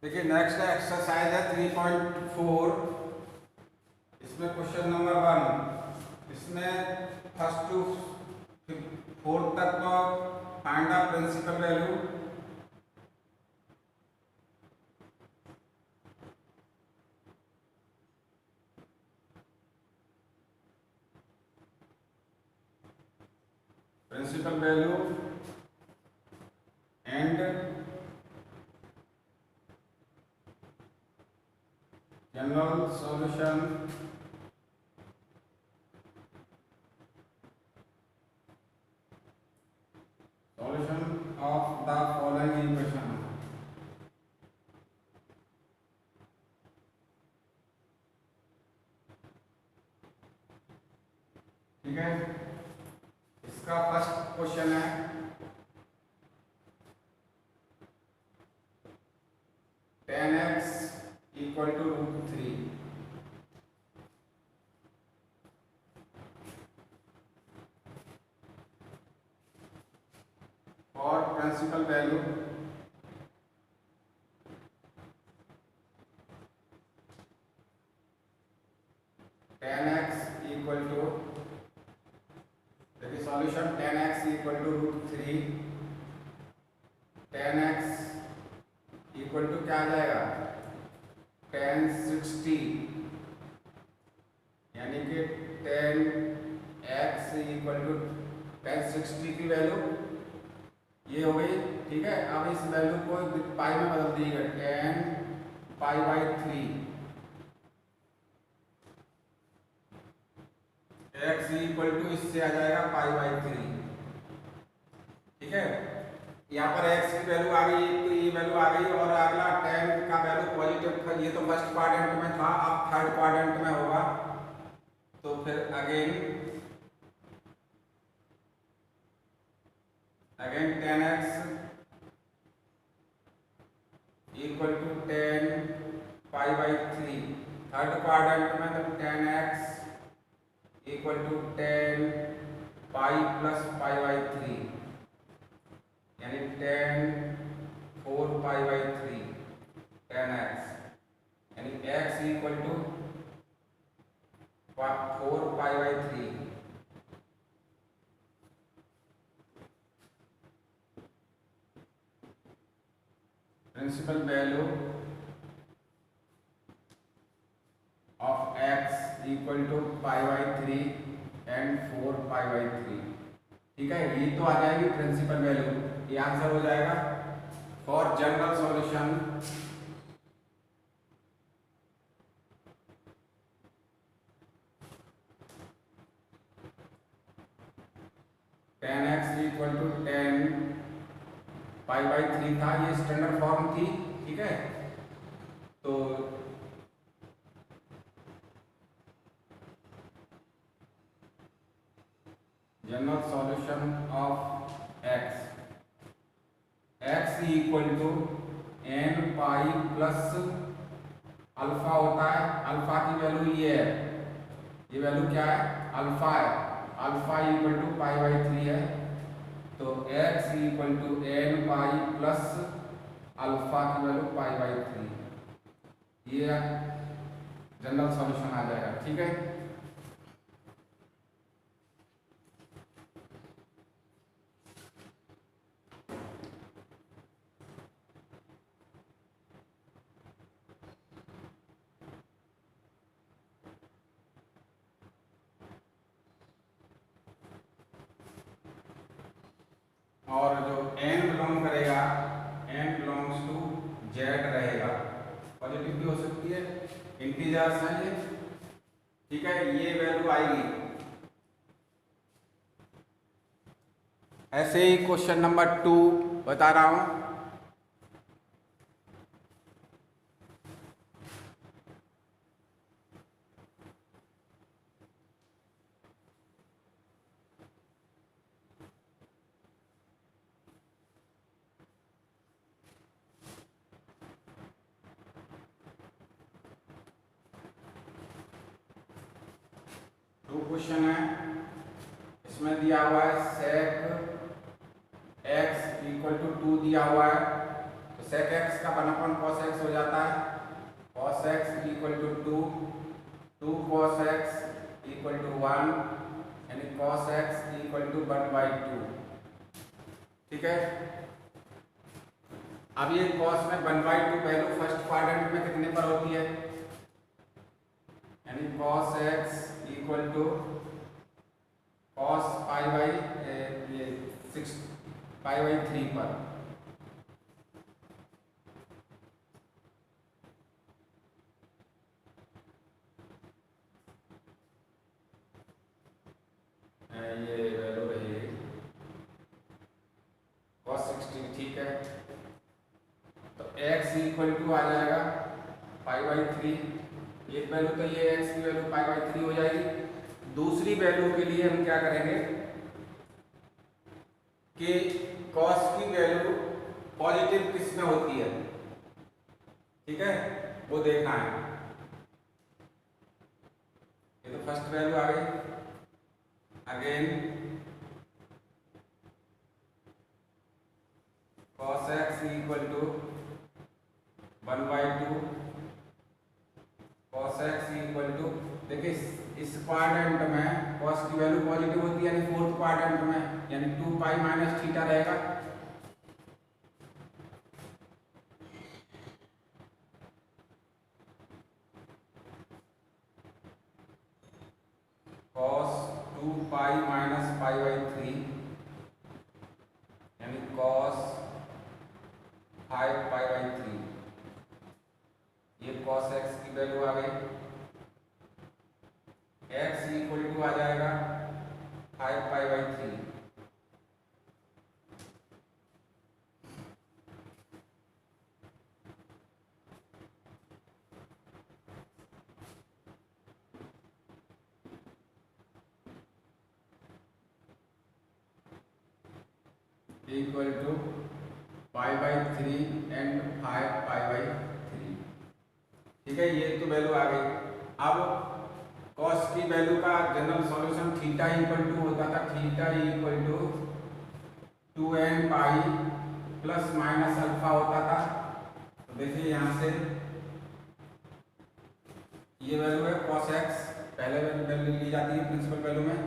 देखिए next exercise है 3.4। इसमें क्वेश्चन नंबर 1, इसमें फर्स्ट टू फोर्थ तक तो find the principal value. Principal value and general solution of the following equation. ठीक है, इसका फर्स्ट क्वेश्चन है tan x इक्वल टू √3। और principal value tan x equal to, देखिए solution tan x equal to √3। tan x equal to क्या आ जाएगा, tan 60, यानी कि tan x equal to tan 60 की वैल्यू ये हो गई। ठीक है, अब इस वैल्यू को पाई में बदल दीजिएगा, tan π/3 x इक्वल टू इससे आ जाएगा π/3। ठीक है, यहाँ पर x की वैल्यू आ गई, तो ये वैल्यू आ गई। और अगला tan का वैल्यू पॉजिटिव था, ये तो फर्स्ट क्वाड्रेंट में था, अब थर्ड क्वाड्रेंट में होगा। तो फिर again tan x equal to tan π/3। Third quadrant में तो tan x equal to tan π plus π/3, यानी tan 4π/3 tan x, यानी x equal to 4π/3। Principal value of x equal to π/3 and 4π/3। ठीक है, ये तो आ जाएगी प्रिंसिपल वैल्यू, ये आंसर हो जाएगा। For general solution tan x equal to tan π/3 था, ये स्टैंडर्ड फॉर्म थी। ठीक है, तो general solution of x equal to n pi plus alpha होता है। अल्फा की वैल्यू ये है, ये वैल्यू क्या है, अल्फा है। अल्फा इक्वल टू π/3 है, तो x equal to n pi plus alpha की वैल्यू π/3, ये जनरल सॉल्यूशन आ जाएगा। ठीक है, और जो n बिलोंग करेगा, n बिलोंग्स टू z रहेगा। पॉजिटिव भी हो सकती है, इंटीजर्स हैं ये। ठीक है, ये वैल्यू आएगी। ऐसे ही क्वेश्चन नंबर 2 बता रहा हूं। क्वेश्चन है, इसमें दिया हुआ है sec x इक्वल टू 2 दिया हुआ है। तो सेक एक्स का 1 कॉस एक्स हो जाता है, cos x equal to 2 cos x equal to 1, यानी कॉस एक्स इक्वल टू 1/2। ठीक है, अब ये कॉस में 1/2 वैल्यू फर्स्ट क्वाड्रेंट में कितने पर होती है, यानी cos x equal to cos पाई/3 पर। ये वैल्यू रहेगी cos 60। ठीक है, तो x इक्वल टू आ जाएगा पाई/3। एक वैल्यू तो ये x की वैल्यू पाई/3 हो जाएगी। दूसरी वैल्यू के लिए हम क्या करेंगे कि cos की वैल्यू पॉजिटिव किस में होती है, ठीक है, वो देखना है। ये तो फर्स्ट वैल्यू आ गई। Again cos x equal to 1/2, cos x equal to, देखिए इस क्वाड्रेंट में cos की वैल्यू पॉजिटिव होती है, यानी फोर्थ क्वाड्रेंट में, यानी 2 पाई माइनस थीटा रहेगा। cos 2 पाई माइनस पाई/3, यानी cos 5 पाई/3। ये cos x की वैल्यू आ गई। x इक्वल टू आ जाएगा 5 पाई/3। इक्वल टू पाई/3 एंड 5 पाई/3। ठीक है, ये तो वैल्यू आ गई। अब cos की वैल्यू का general solution theta equal to होता था, theta equal to 2n pi plus minus alpha होता था। तो देखिए यहाँ से ये वैल्यू है cos x, पहले वैल्यू ली जाती है प्रिंसिपल वैल्यू में,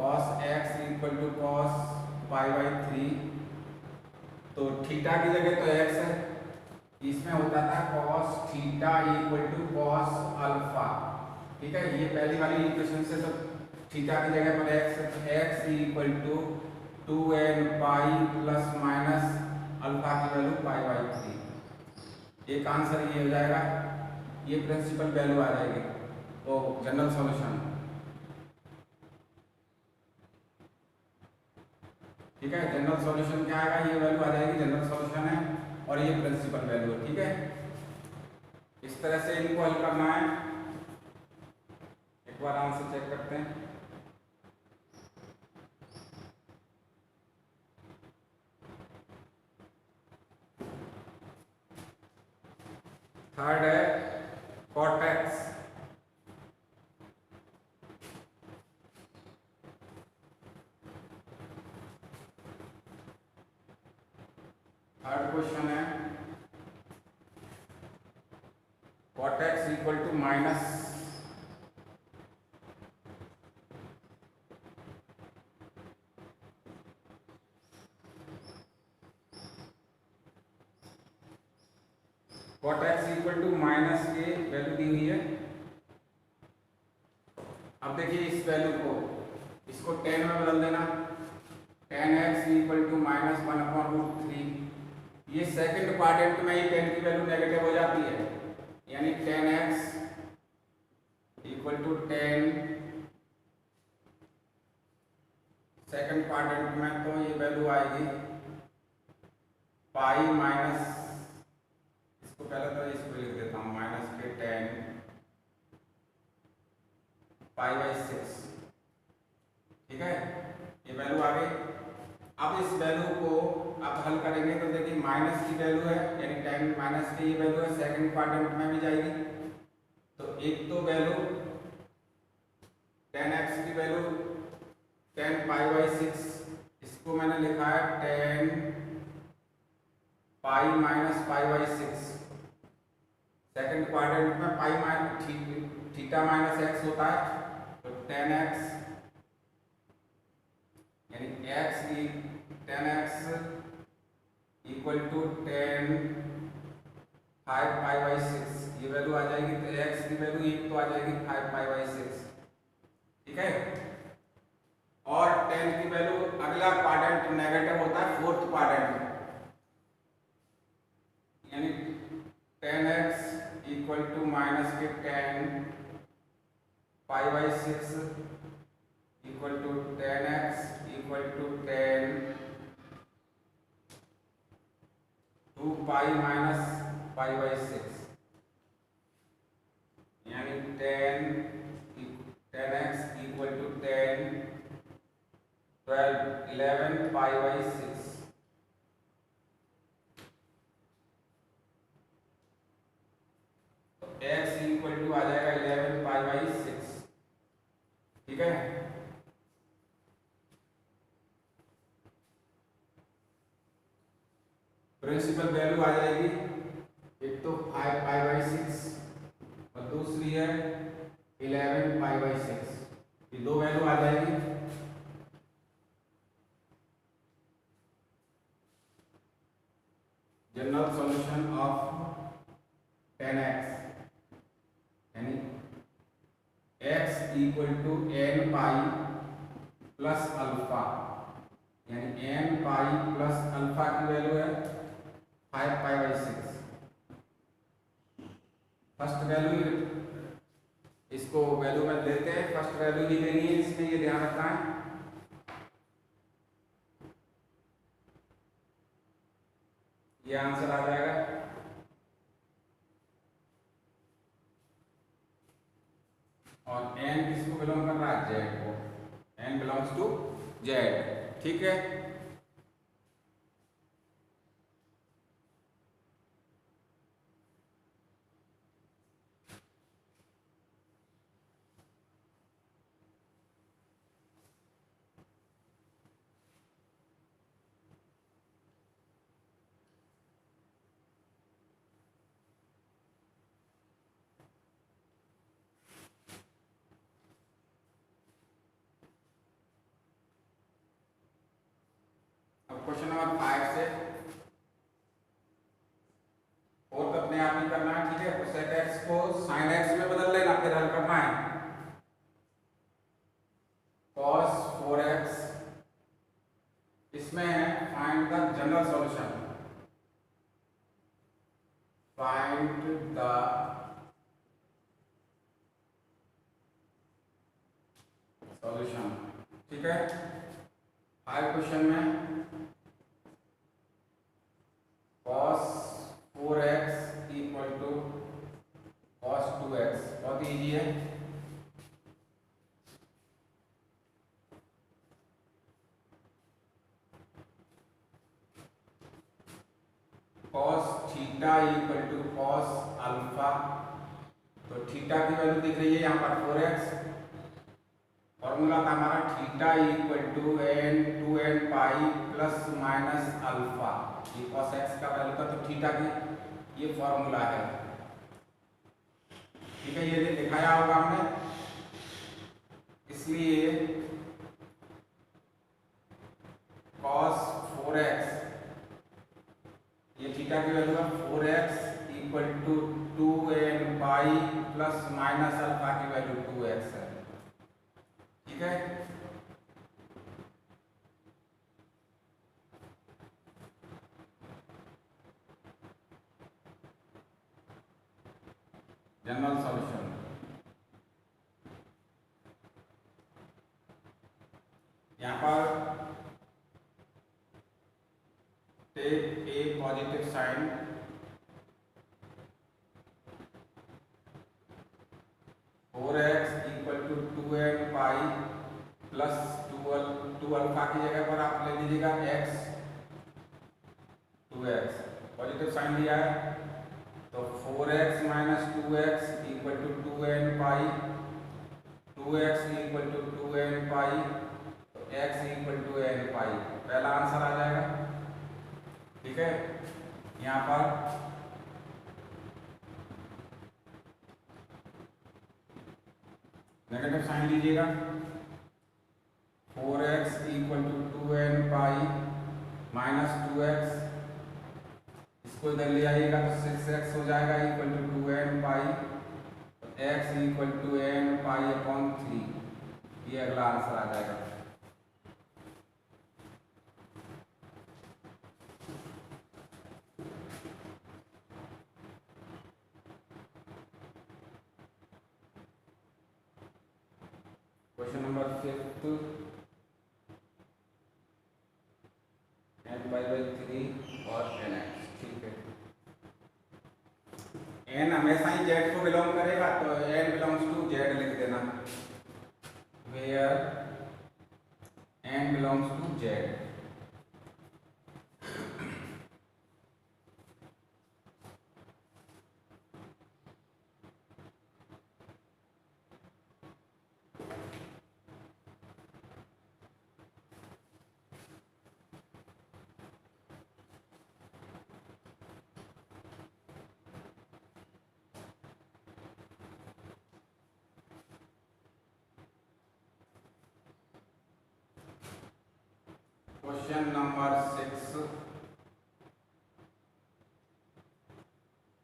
cos x equal to cos पाई/3। तो थीटा की जगह तो x है, इसमें होता था cos theta equal to cos alpha. ठीक है, ये पहली वाली इक्वेशन से तो थीटा की जगह पर x है, तो x equal to 2n pi plus minus alpha की वैल्यू पाई/3। एक आंसर ये हो जाएगा, ये प्रिंसिपल वैल्यू आ जाएगी, तो जनरल सॉल्यूशन। ठीक है, जनरल सॉल्यूशन क्या आएगा, ये वैल्यू आ जाएगी, जनरल सॉल्यूशन है, और ये प्रिंसिपल वैल्यू है। ठीक है, इस तरह से इनको हल करना है। एक बार आंसर चेक करते हैं। थर्ड है cot x। थर्ड क्वेश्चन है cot x equal to minus cot x equal to minus के वैल्यू दी हुई है। अब देखिए इस वैल्यू को, इसको 10 में बदल देना, tan x इक्वल टू -1/√3। ये सेकंड क्वाड्रेंट में ही 10 की वैल्यू नेगेटिव हो जाती है, यानी tan x equal to 10 second quadrant में, तो ये वैल्यू आएगी पाई माइनस, इसको पहले तो इसको लिख देता हूँ, माइनस के 10 पाई/6। ठीक है, ये वैल्यू आ गई। अब इस वैल्यू को आप हल करेंगे तो देखिए माइनस की वैल्यू है, यानी 10 माइनस की ये वैल्यू है, सेकंड क्वाड्रेंट में भी जाएगी। तो एक तो वैल्यू tan x की वैल्यू 10 पाई/6, इसको मैंने लिखा है 10 pi minus pi by 6। Second quadrant में pi minus theta minus x होता है, तो टेन एक्स यानी tan x equal to 5 pi by 6। ये वैल्यू आ जाएगी, तो एक्स की वैल्यू एक तो आ जाएगी 5 पाई बाई 6, ठीक है। और 10 की वैल्यू अगला क्वाड्रेंट नेगेटिव होता है, फोर्थ क्वाड्रेंट में, यानी 10x इक्वल टू माइनस के 10 pi by 6 equal to 10x equal to 10 2 pi minus pi by 6, यानी 10x equal to 10 12 11 pi by 6। तो x इक्वल टू आ जाएगा 11 पाई बाई 6, ठीक है। प्रिंसिपल वैल्यू आ जाएगी, एक तो 5 पाई बाई 6 और दूसरी है 11 पाई बाई 6। ये दो वैल्यू आ जाएगी। जनरल सॉल्यूशन ऑफ 10x यानी x equal to n pi plus alpha, यानी n पाई प्लस अल्फा की वैल्यू है 5 पाई बाई 6। फर्स्ट वैल्यू इसको वैल्यू में देते हैं, फर्स्ट वैल्यू ही लेनी है, इसमें ये ध्यान रखना है। ये आंसर आ जाएगा। और n किसको बिलोंग कर रहा है, जेड को, n बिलोंग्स टू जेड, ठीक है। क्वेश्चन नंबर 5 से 4 अपने आप ही करना है, ठीक है। cosec x को sin x में बदल लेना, फिर हल करना है। cos 4x, इसमें है find the general solution, find the solution, ठीक है। 5 क्वेश्चन में cos 4x equal to cos 2x, बहुत ईजी है। cos theta equal to cos alpha, तो थीटा की वैल्यू दिख रही है यहाँ पर 4x। फॉर्मूला था हमारा theta equal to n 2n pi plus minus alpha, ये cos x का वैल्यू था, तो थीटा की ये फॉर्मूला है, ठीक है। ये दिखाया होगा हमने, इसलिए cos 4x, ये थीटा की वैल्यू है 4x equal to 2n pi plus minus alpha की वैल्यू 2x है, ठीक है। जनरल सॉल्यूशन, यहाँ पर take a positive sign, four x equal to 2n pi plus 2 alpha की जगह पर आप ले लीजिएगा x, 2x पॉजिटिव साइन लिया है, तो 4x minus 2x equal to 2n pi, 2x equal to 2n pi, तो x equal to n pi, पहला आंसर आ जाएगा, ठीक है। यहाँ पर नेगेटिव साइन लीजिएगा। 4x equal to 2n pi minus 2x, इसको इधर ले आइएगा तो 6x हो जाएगा इक्वल टू 2n पाई, तो x equal to n pi upon 3, ये अगला आंसर आ जाएगा। Question number 5, n pi by 3 और nx, ठीक है। n हमेशा ही z को बिलोंग करेगा तो n बिलोंग्स टू z लिख देना, where n belongs to z। Question number 6,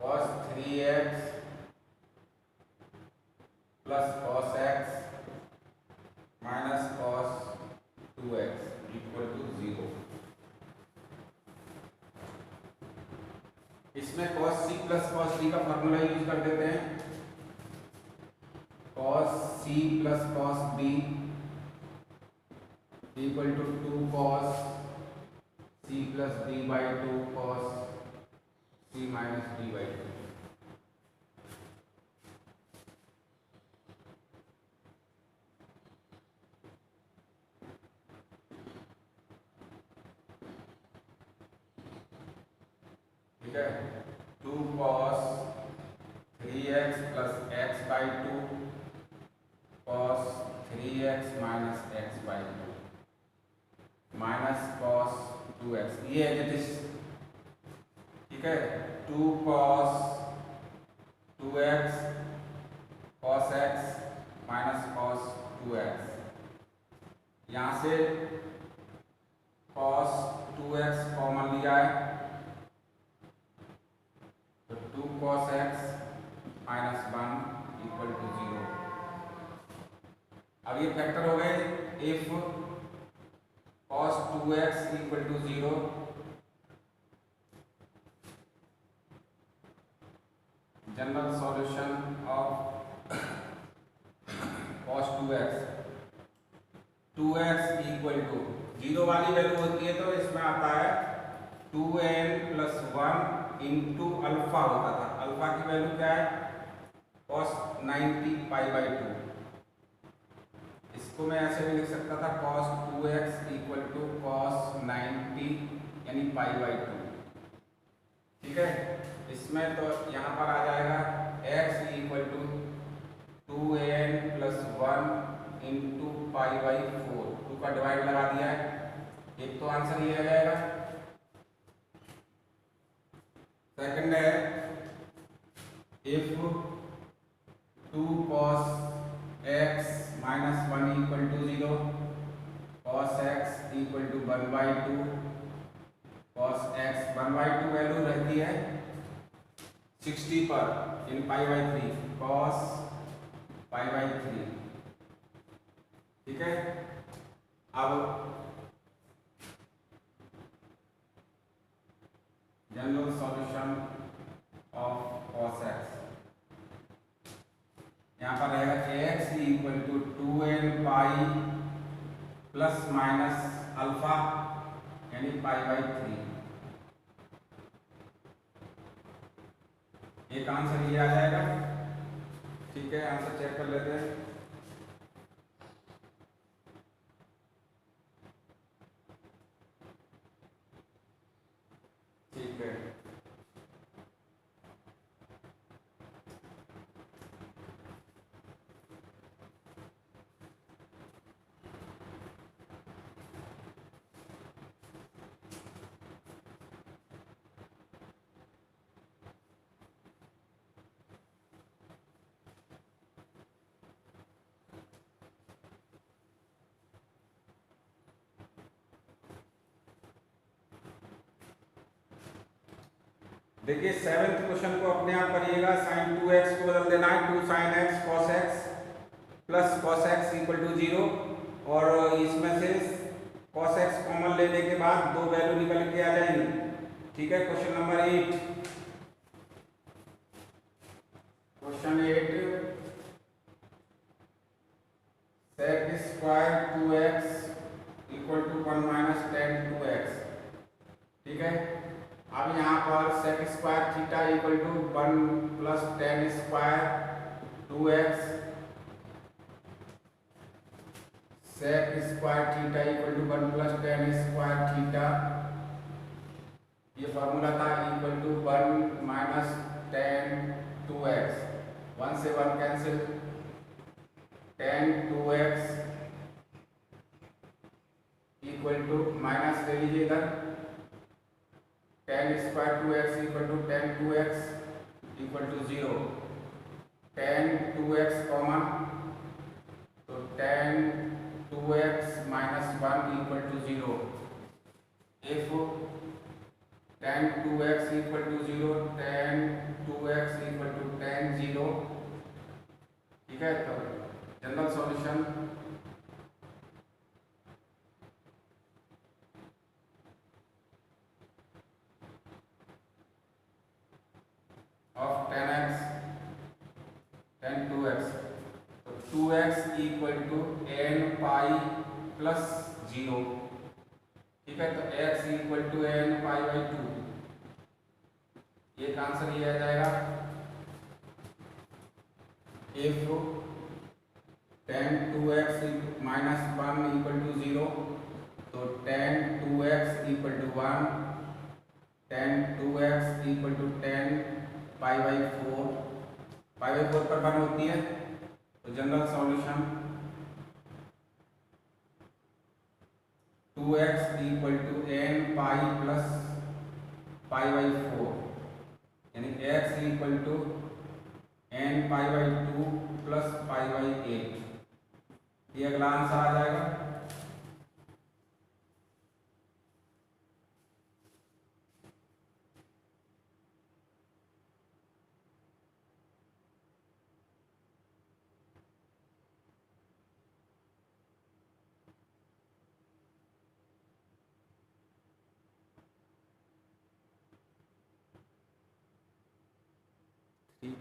cos 3x plus cos x minus cos 2x equal to 0। इसमें cos c plus cos d का फॉर्मूला यूज कर देते हैं। cos c plus cos d equal to 2 cos c plus d by 2 cos c minus d by 2। ठीक है, 2 cos 3x plus x by 2 cos 3x minus x by 2 minus cos 2x, ये as it is. ठीक है, 2 cos 2x cos x minus cos 2x, यहाँ से cos 2x common लिया है तो 2 cos x minus 1 equal to 0। अब ये फैक्टर हो गए। If cos 2x equal to 0, general solution of cos 2x equal to 0 वाली वैल्यू होती है तो इसमें आता है 2n प्लस 1 इंटू अल्फा होता था। अल्फा की वैल्यू क्या है? cos 90 pi by 2। इसको मैं ऐसे भी लिख सकता था cos 2x equal to cos 90 यानी पाई बाई 2। ठीक है, इसमें तो यहाँ पर आ जाएगा x equal to 2n plus 1 into pi by 4। 2 का डिवाइड लगा दिया है, एक तो आंसर ये आ जाएगा। सेकंड है if 2 cos x minus 1 equal to 0, cos x equal to 1 by 2, cos x 1 by 2 value रहती है 60 पर in pi by 3 cos pi by 3। ठीक है, अब general solution of cos x, यहाँ पर रहेगा x equal to 2n pi plus minus alpha यानी पाई बाई 3। एक आंसर ये आ जाएगा। ठीक है, आंसर चेक कर लेते हैं। ठीक है, देखिए सेवेंथ क्वेश्चन को अपने आप करिएगा, साइन 2x को बदल देना है 2 sin x cos x plus cos x equal to 0, और इसमें से cos x कॉमन लेने के बाद दो वैल्यू निकल के आ जाएंगी। ठीक है, question number 8, question 8, sec square 2x equal to 1 minus tan 2x। ठीक है, अब यहाँ पर sec square theta equal to 1 plus tan square 2x, sec square theta equal to 1 plus tan square theta, ये फॉर्मूला था, equal to 1 minus tan 2x, 1 से 1 cancel, tan 2x equal to minus ले लीजिए इधर, tan square 2x equal to ten 2x equal to 0, tan 2x common, तो tan 2x minus 1 equal to 0, if tan 2x equal to 0, tan 2x equal to tan 0। ठीक है, तो general solution of tan x, tan 2x, तो 2x equal to n pi plus 0। ठीक है, तो x equal to n pi by 2, ये answer ये आ जाएगा। If tan 2x minus 1 equal to 0, तो tan 2x equal to 1, tan 2x equal to 10 pi by 4, pi by 4 पर 1 होती है, तो general solution 2x equal to n pi plus pi by 4, यानी x equal to n pi by 2 plus pi by 8, ये अगला answer आ जाएगा।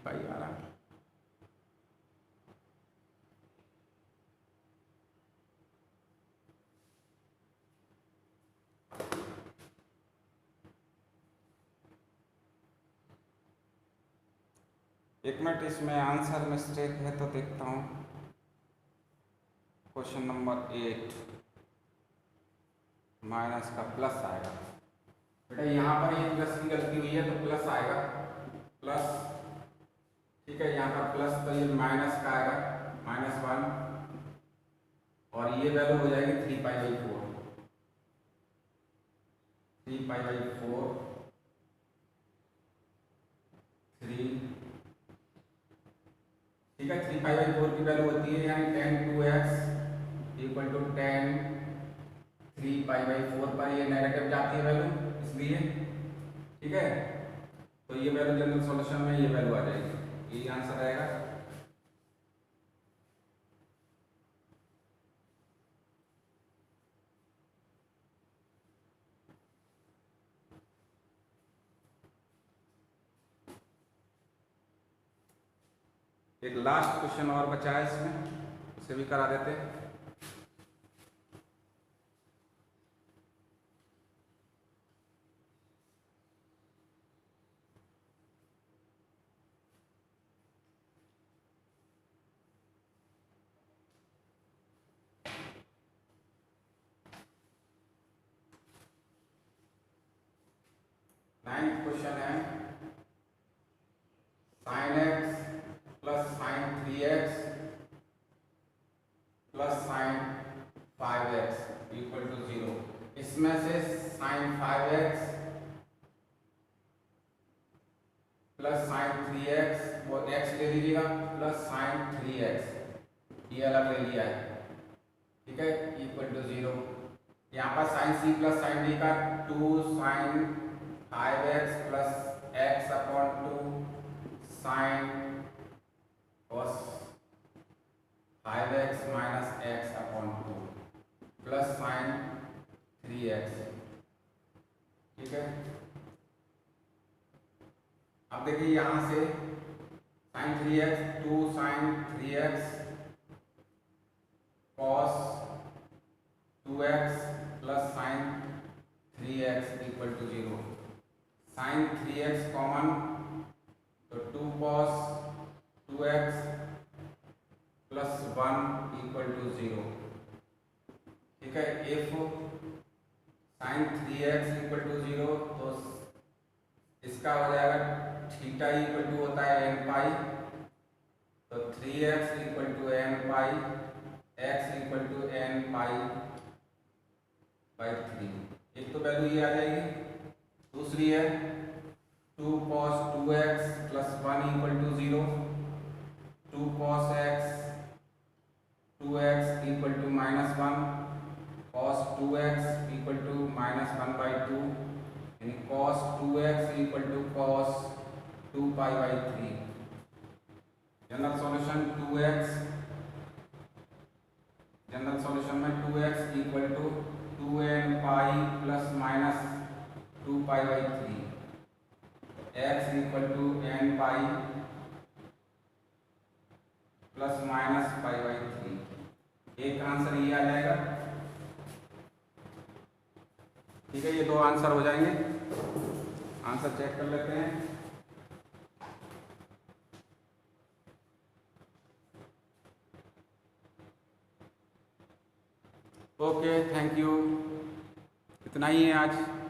पाई आ रहा है, एक मिनट, इसमें आंसर मिस्टेक है तो देखता हूँ। क्वेश्चन नंबर 8 माइनस का प्लस आएगा, बेटा यहाँ पर ये प्लस की गलती हुई है तो प्लस आएगा, प्लस। ठीक है, यहाँ पर प्लस, तो ये माइनस का आएगा, -1, और ये वैल्यू हो जाएगी 3 पाई बाई 4, 3 पाई बाई 4, 3। ठीक है, 3 पाई बाई 4 की वैल्यू होती है, यानी tan 2x equal to tan 3 pi by 4 पर ये नेगेटिव जाती है वैल्यू, इसलिए। ठीक है, तो ये वैल्यू जनरल सॉल्यूशन में ये वैल्यू आ जाएगी, ये आंसर आएगा। एक लास्ट क्वेश्चन और बचा है इसमें, उसे भी करा देते हैं। नाइन्थ क्वेश्चन है, sin x plus sin 3x plus sin 5x equal to 0। इसमें से sin 5x plus sin 3x, वो x ले लीजिएगा, प्लस sin 3x, ये अलग ले लिया है। ठीक है, इक्वल टू 0। यहाँ पर sin c plus sin d का 2 sin 5x प्लस x अब देखिए यहाँ से sine 3x 2 sine 3x cos 2x plus sine 3x equal to 0। Sine 3x common तो 2 cos 2x plus 1 equal to 0। ठीक है, if sign 3x equal to 0 तो इसका हो जाएगा थीटा इक्वल टू होता है n पाई, तो 3x equal to n pi, x equal to n pi by 3। एक तो वैल्यू ये आ जाएगी। दूसरी है 2 cos 2x plus 1 equal to 0, 2 cos x 2x equal to -1, cos 2x equal to -1/2, यानी cos 2x equal to cos 2 pi by 3। General solution 2x, general solution में 2x equal to 2n pi plus minus 2 pi by 3, x equal to n pi plus minus pi by 3। एक answer ये आ जाएगा। ठीक है, ये दो answer हो जाएंगे। आंसर चेक कर लेते हैं। Okay, thank you. इतना ही है आज।